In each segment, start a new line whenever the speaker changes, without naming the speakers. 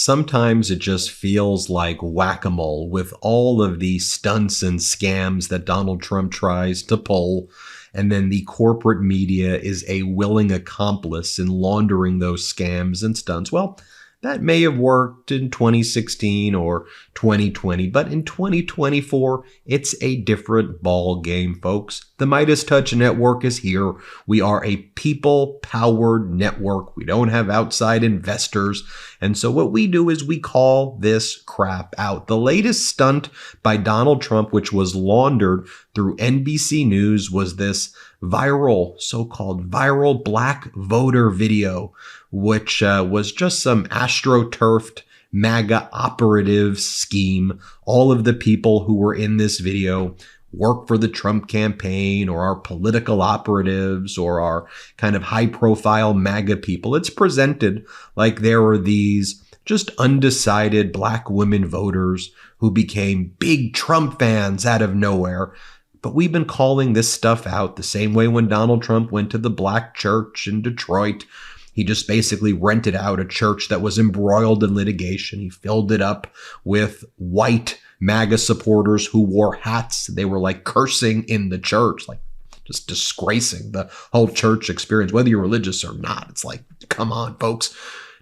sometimes it just feels like whack-a-mole with all of the stunts and scams that Donald Trump tries to pull. And then the corporate media is a willing accomplice in laundering those scams and stunts. Well, that may have worked in 2016 or 2020, but in 2024, it's a different ball game, folks. The MeidasTouch network is here. We are a people-powered network. We don't have outside investors. And so what we do is we call this crap out. The latest stunt by Donald Trump, which was laundered through NBC News, was this viral, so-called viral black voter video, which was just some astroturfed MAGA operative scheme. All of the people who were in this video work for the Trump campaign or are political operatives or are kind of high-profile MAGA people. It's presented like there were these just undecided black women voters who became big Trump fans out of nowhere. But we've been calling this stuff out the same way when Donald Trump went to the black church in Detroit. He just basically rented out a church that was embroiled in litigation. He filled it up with white MAGA supporters who wore hats. They were like cursing in the church, like just disgracing the whole church experience, whether you're religious or not. It's like, come on, folks.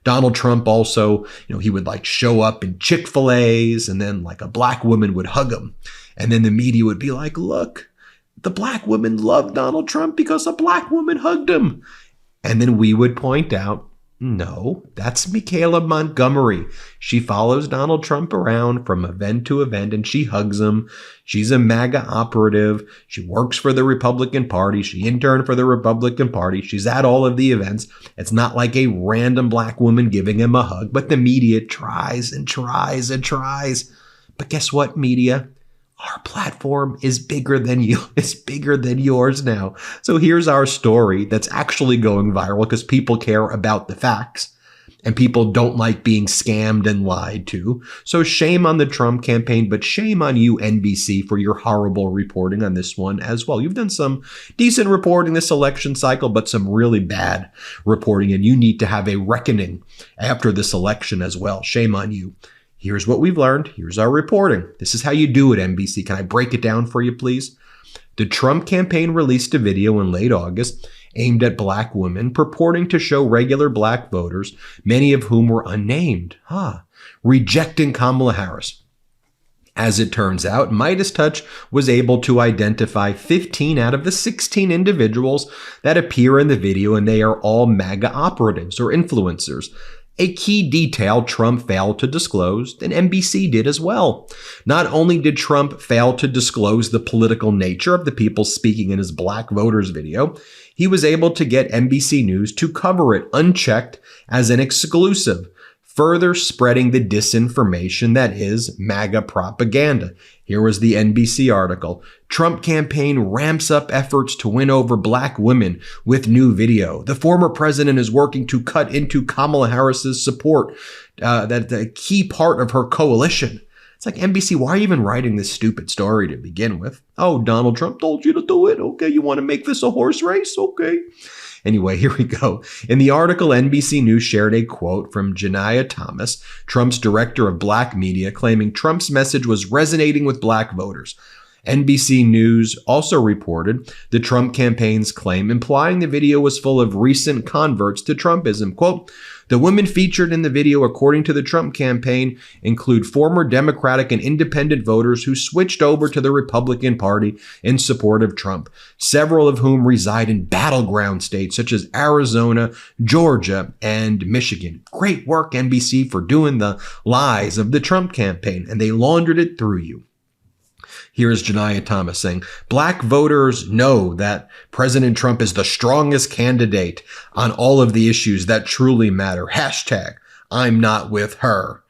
Donald Trump also, he would like show up in Chick-fil-A's and then like a black woman would hug him. And then the media would be like, look, the black woman loved Donald Trump because a black woman hugged him. And then we would point out, no, that's Michaela Montgomery. She follows Donald Trump around from event to event and she hugs him. She's a MAGA operative. She works for the Republican Party. She interned for the Republican Party. She's at all of the events. It's not like a random black woman giving him a hug, but the media tries and tries and tries. But guess what, media? Our platform is bigger than you. It's bigger than yours now. So here's our story that's actually going viral because people care about the facts and people don't like being scammed and lied to. So shame on the Trump campaign, but shame on you, NBC, for your horrible reporting on this one as well. You've done some decent reporting this election cycle, but some really bad reporting, and you need to have a reckoning after this election as well. Shame on you. Here's what we've learned. Here's our reporting. This is how you do it, NBC. Can I break it down for you, please? The Trump campaign released a video in late August aimed at black women purporting to show regular black voters, many of whom were unnamed, rejecting Kamala Harris. As it turns out, MeidasTouch was able to identify 15 out of the 16 individuals that appear in the video, and they are all MAGA operatives or influencers. A key detail Trump failed to disclose, and NBC did as well. Not only did Trump fail to disclose the political nature of the people speaking in his black voters video, he was able to get NBC News to cover it unchecked as an exclusive, further spreading the disinformation that is MAGA propaganda. Here was the NBC article. Trump campaign ramps up efforts to win over black women with new video. The former president is working to cut into Kamala Harris's support, that's a key part of her coalition. It's like, NBC, why are you even writing this stupid story to begin with? Oh, Donald Trump told you to do it. Okay, you want to make this a horse race? Okay. Anyway, here we go. In the article, NBC News shared a quote from Janiyah Thomas, Trump's director of black media, claiming Trump's message was resonating with black voters. NBC News also reported the Trump campaign's claim, implying the video was full of recent converts to Trumpism. Quote, the women featured in the video, according to the Trump campaign, include former Democratic and independent voters who switched over to the Republican Party in support of Trump, several of whom reside in battleground states such as Arizona, Georgia, and Michigan. Great work, NBC, for doing the lies of the Trump campaign, and they laundered it through you. Here's Janiyah Thomas saying, black voters know that President Trump is the strongest candidate on all of the issues that truly matter. Hashtag, I'm not with her.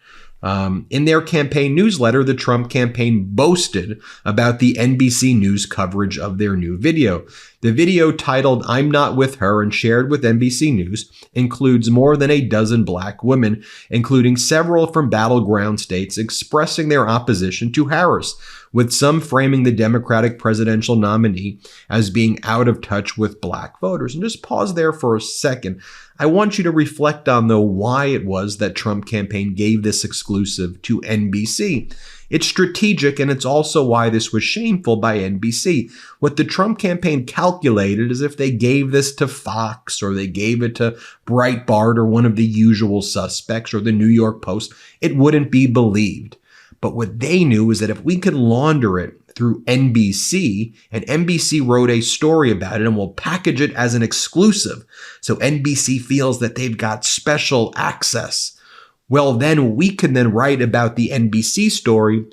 In their campaign newsletter, the Trump campaign boasted about the NBC News coverage of their new video. The video, titled I'm Not With Her and shared with NBC News, includes more than a dozen black women, including several from battleground states, expressing their opposition to Harris. with some framing the Democratic presidential nominee as being out of touch with black voters. And just pause there for a second. I want you to reflect on, though, why it was that Trump campaign gave this exclusive to NBC. It's strategic, and it's also why this was shameful by NBC. What the Trump campaign calculated is if they gave this to Fox or they gave it to Breitbart or one of the usual suspects or the New York Post, it wouldn't be believed. But what they knew is that if we could launder it through NBC, and NBC wrote a story about it and will package it as an exclusive, so NBC feels that they've got special access, well, then we can then write about the NBC story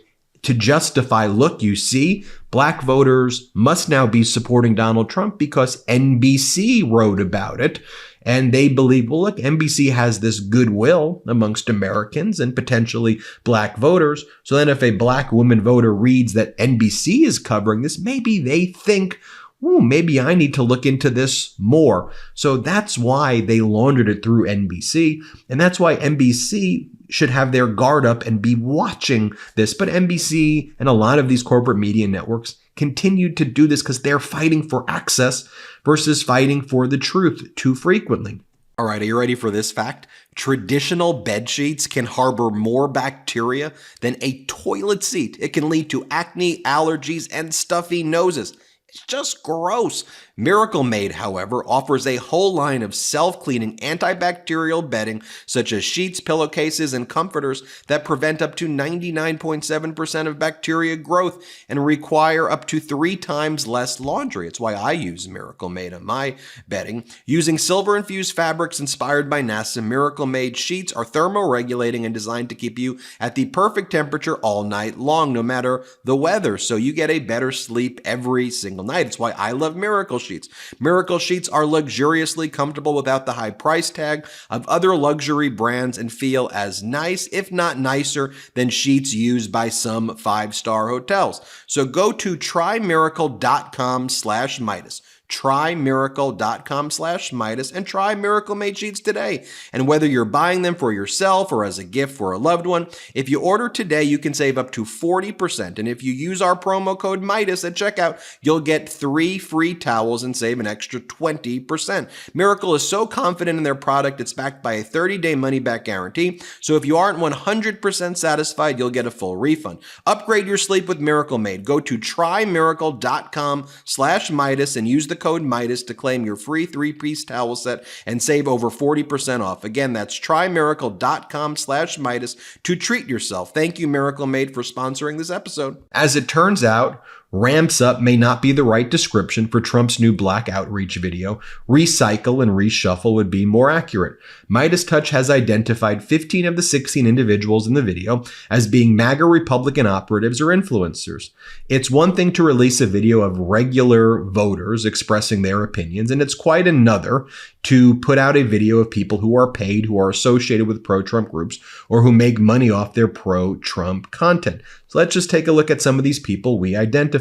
to justify, look, you see, black voters must now be supporting Donald Trump because NBC wrote about it. And they believe, well, look, NBC has this goodwill amongst Americans and potentially black voters. So then if a black woman voter reads that NBC is covering this, maybe they think, ooh, maybe I need to look into this more. So that's why they laundered it through NBC. And that's why NBC should have their guard up and be watching this. But NBC and a lot of these corporate media networks continued to do this because they're fighting for access versus fighting for the truth too frequently. All right, are you ready for this fact? Traditional bed sheets can harbor more bacteria than a toilet seat. It can lead to acne, allergies, and stuffy noses. It's just gross. Miracle Made, however, offers a whole line of self-cleaning antibacterial bedding, such as sheets, pillowcases, and comforters that prevent up to 99.7% of bacteria growth and require up to 3 times less laundry. It's why I use Miracle Made on my bedding. Using silver-infused fabrics inspired by NASA, Miracle Made sheets are thermoregulating and designed to keep you at the perfect temperature all night long, no matter the weather, so you get a better sleep every single night. It's why I love Miracle Sheets. Miracle Sheets are luxuriously comfortable without the high price tag of other luxury brands and feel as nice, if not nicer, than sheets used by some 5-star hotels. So go to trymiracle.com/Meidas. Trymiracle.com/Meidas and try Miracle Made sheets today. And whether you're buying them for yourself or as a gift for a loved one, if you order today, you can save up to 40%. And if you use our promo code Meidas at checkout, you'll get 3 free towels and save an extra 20%. Miracle is so confident in their product, it's backed by a 30-day money-back guarantee. So if you aren't 100% satisfied, you'll get a full refund. Upgrade your sleep with Miracle Made. Go to trymiracle.com/Meidas and use the code Meidas to claim your free 3-piece towel set and save over 40% off. Again, that's trymiracle.com/Meidas to treat yourself. Thank you, Miracle Made, for sponsoring this episode. As it turns out, ramps up may not be the right description for Trump's new black outreach video. Recycle and reshuffle would be more accurate. MeidasTouch has identified 15 of the 16 individuals in the video as being MAGA Republican operatives or influencers. It's one thing to release a video of regular voters expressing their opinions, and it's quite another to put out a video of people who are paid, who are associated with pro-Trump groups, or who make money off their pro-Trump content. So let's just take a look at some of these people we identified.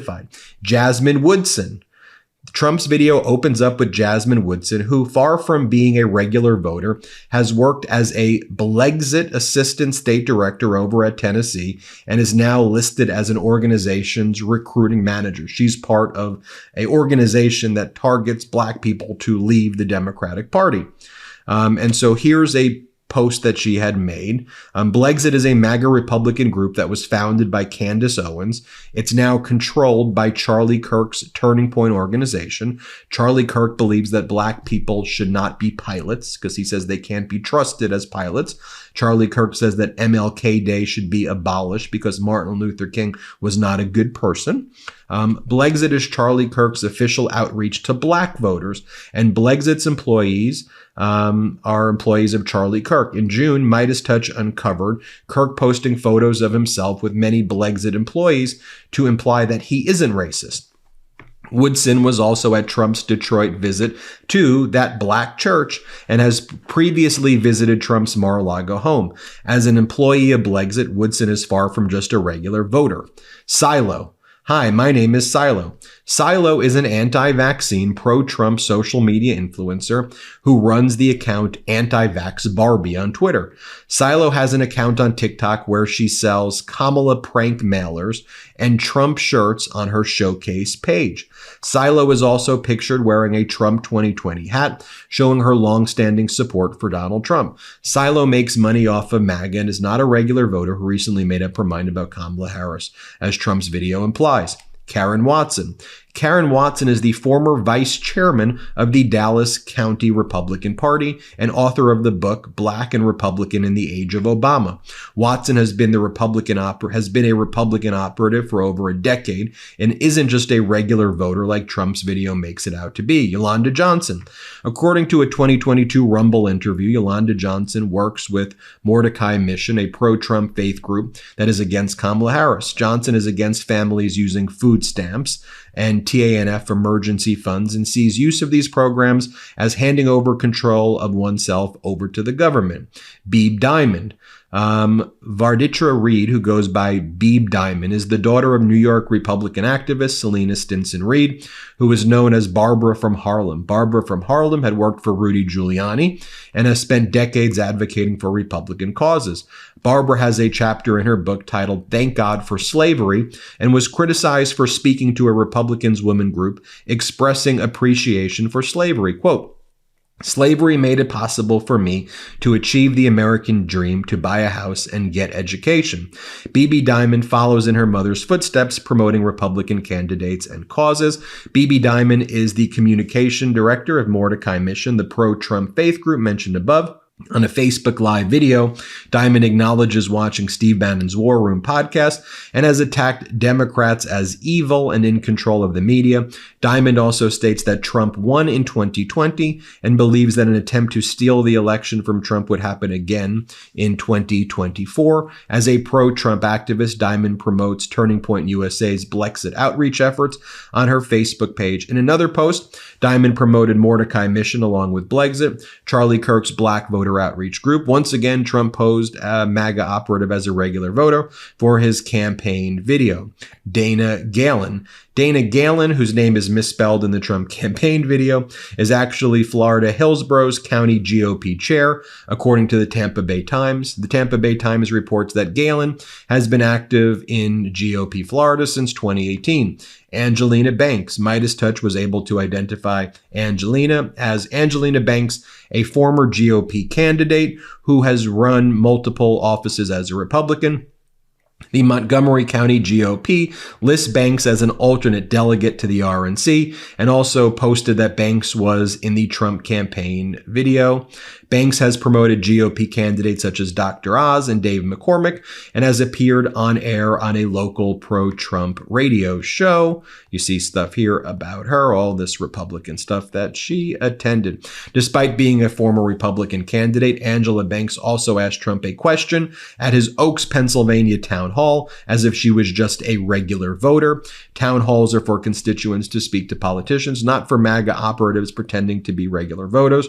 Jasmine Woodson. Trump's video opens up with Jasmine Woodson, who, far from being a regular voter, has worked as a Blexit assistant state director over at Tennessee and is now listed as an organization's recruiting manager. She's part of an organization that targets black people to leave the Democratic Party. And so here's a post that she had made. Blexit is a MAGA Republican group that was founded by Candace Owens. It's now controlled by Charlie Kirk's Turning Point organization. Charlie Kirk believes that black people should not be pilots because he says they can't be trusted as pilots. Charlie Kirk says that MLK Day should be abolished because Martin Luther King was not a good person. Blexit is Charlie Kirk's official outreach to black voters, and Blexit's employees are employees of Charlie Kirk. In June, MeidasTouch uncovered Kirk posting photos of himself with many Blexit employees to imply that he isn't racist. Woodson was also at Trump's Detroit visit to that black church and has previously visited Trump's Mar-a-Lago home. As an employee of Blexit, Woodson is far from just a regular voter. Silo. Hi, my name is Silo. Silo is an anti-vaccine, pro-Trump social media influencer who runs the account Anti-Vax Barbie on Twitter. Silo has an account on TikTok where she sells Kamala prank mailers and Trump shirts on her showcase page. Silo is also pictured wearing a Trump 2020 hat, showing her long-standing support for Donald Trump. Silo makes money off of MAGA and is not a regular voter who recently made up her mind about Kamala Harris, as Trump's video implies. Karen Watson. Karen Watson is the former vice chairman of the Dallas County Republican Party and author of the book Black and Republican in the Age of Obama. Watson has been a Republican operative for over a decade and isn't just a regular voter like Trump's video makes it out to be. Yolanda Johnson. According to a 2022 Rumble interview, Yolanda Johnson works with Mordecai Mission, a pro-Trump faith group that is against Kamala Harris. Johnson is against families using food stamps and TANF emergency funds and sees use of these programs as handing over control of oneself over to the government. Beeb Diamond. Varditra Reed, who goes by Beeb Diamond, is the daughter of New York Republican activist Selena Stinson Reed, who is known as Barbara from Harlem. Barbara from Harlem had worked for Rudy Giuliani and has spent decades advocating for Republican causes. Barbara has a chapter in her book titled Thank God for Slavery and was criticized for speaking to a Republicans women group expressing appreciation for slavery. Quote, "Slavery made it possible for me to achieve the American dream, to buy a house and get education." BB Diamond follows in her mother's footsteps, promoting Republican candidates and causes. BB Diamond is the communication director of Mordecai Mission, the pro-Trump faith group mentioned above. On a Facebook Live video, Diamond acknowledges watching Steve Bannon's War Room podcast and has attacked Democrats as evil and in control of the media. Diamond also states that Trump won in 2020 and believes that an attempt to steal the election from Trump would happen again in 2024. As a pro-Trump activist, Diamond promotes Turning Point USA's Blexit outreach efforts on her Facebook page. In another post, Diamond promoted Mordecai Mission along with Blexit, Charlie Kirk's Black voter outreach group. Once again, Trump posed a MAGA operative as a regular voter for his campaign video. Dana Galen. Dana Galen, whose name is misspelled in the Trump campaign video, is actually Florida Hillsborough's county GOP chair, according to the Tampa Bay Times. The Tampa Bay Times reports that Galen has been active in GOP Florida since 2018. Angelina Banks. MeidasTouch was able to identify Angelina as Angelina Banks, a former GOP candidate who has run multiple offices as a Republican. The Montgomery County GOP lists Banks as an alternate delegate to the RNC and also posted that Banks was in the Trump campaign video. Banks has promoted GOP candidates such as Dr. Oz and Dave McCormick and has appeared on air on a local pro-Trump radio show. You see stuff here about her, all this Republican stuff that she attended. Despite being a former Republican candidate, Angela Banks also asked Trump a question at his Oaks, Pennsylvania town hall, as if she was just a regular voter. Town halls are for constituents to speak to politicians, not for MAGA operatives pretending to be regular voters.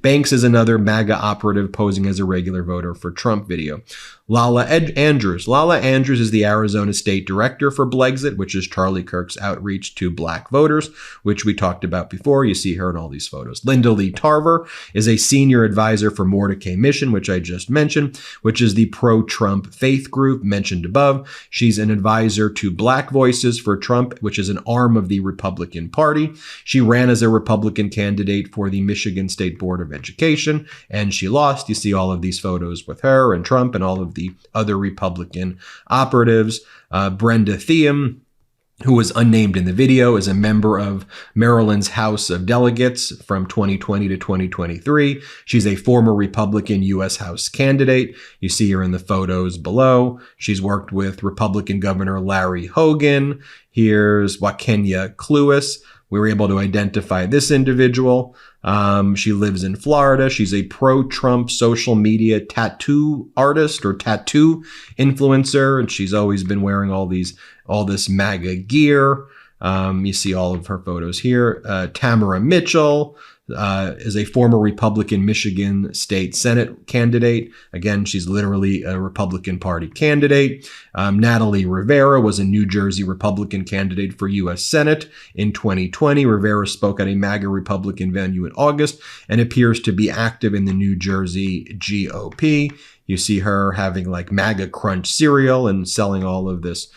Banks is another MAGA operative posing as a regular voter for Trump video. Lala Andrews. Lala Andrews is the Arizona State Director for Blexit, which is Charlie Kirk's outreach to black voters, which we talked about before. You see her in all these photos. Linda Lee Tarver is a senior advisor for Mordecai Mission, which I just mentioned, which is the pro-Trump faith group mentioned above. She's an advisor to Black Voices for Trump, which is an arm of the Republican Party. She ran as a Republican candidate for the Michigan State Board of Education, and she lost. You see all of these photos with her and Trump and all of the other Republican operatives. Brenda Thiem, who was unnamed in the video, is a member of Maryland's House of Delegates from 2020 to 2023. She's a former Republican U.S. House candidate. You see her in the photos below. She's worked with Republican Governor Larry Hogan. Here's Wakenya Cluis. We were able to identify this individual. She lives in Florida. She's a pro-Trump social media tattoo artist or tattoo influencer, and she's always been wearing all this MAGA gear. You see all of her photos here. Tamara Mitchell, is a former Republican Michigan State Senate candidate. Again, she's literally a Republican Party candidate. Natalie Rivera was a New Jersey Republican candidate for U.S. Senate in 2020. Rivera spoke at a MAGA Republican venue in August and appears to be active in the New Jersey GOP. You see her having like MAGA Crunch cereal and selling all of this,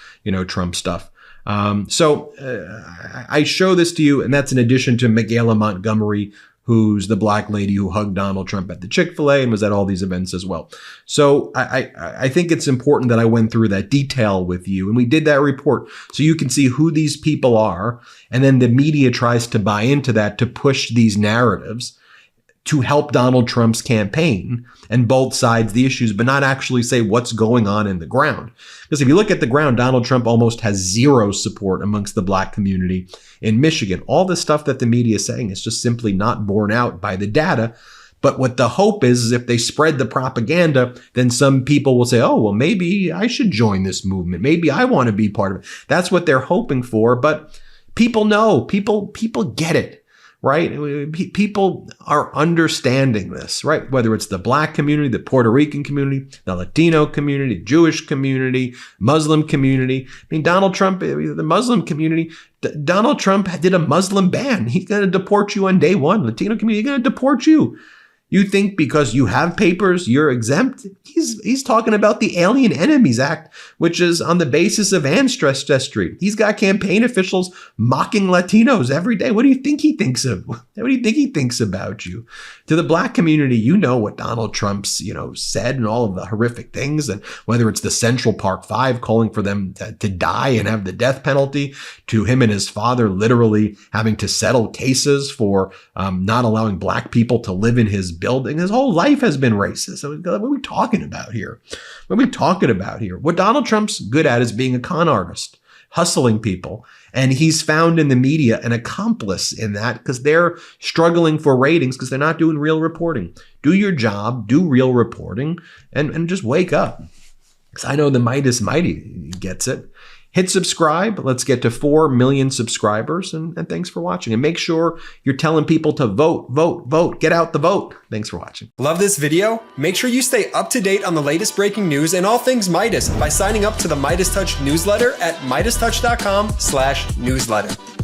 Trump stuff. I show this to you, and that's in addition to Michaela Montgomery, who's the black lady who hugged Donald Trump at the Chick-fil-A and was at all these events as well. So I think it's important that I went through that detail with you, and we did that report so you can see who these people are, and then the media tries to buy into that to push these narratives to help Donald Trump's campaign and both sides the issues, but not actually say what's going on in the ground. Because if you look at the ground, Donald Trump almost has zero support amongst the black community in Michigan. All the stuff that the media is saying is just simply not borne out by the data. But what the hope is if they spread the propaganda, then some people will say, oh, well, maybe I should join this movement. Maybe I want to be part of it. That's what they're hoping for. But people know, people get it. Right? People are understanding this, right? Whether it's the black community, the Puerto Rican community, the Latino community, Jewish community, Muslim community. I mean, Donald Trump, the Muslim community, Donald Trump did a Muslim ban. He's going to deport you on day one. Latino community, he's going to deport you. You think because you have papers, you're exempt? He's talking about the Alien Enemies Act, which is on the basis of ancestry. He's got campaign officials mocking Latinos every day. What do you think he thinks of? What do you think he thinks about you? To the black community, you know what Donald Trump's, said and all of the horrific things, and whether it's the Central Park Five calling for them to die and have the death penalty, to him and his father literally having to settle cases for not allowing black people to live in his building. His whole life has been racist. So what are we talking about here? What are we talking about here? What Donald Trump's good at is being a con artist, hustling people. And he's found in the media an accomplice in that because they're struggling for ratings because they're not doing real reporting. Do your job, do real reporting, and just wake up. Because I know the Meidas Mighty gets it. Hit subscribe. Let's get to 4 million subscribers. And thanks for watching. And make sure you're telling people to vote, vote, vote. Get out the vote. Thanks for watching.
Love this video? Make sure you stay up to date on the latest breaking news and all things Meidas by signing up to the MeidasTouch newsletter at MeidasTouch.com/newsletter.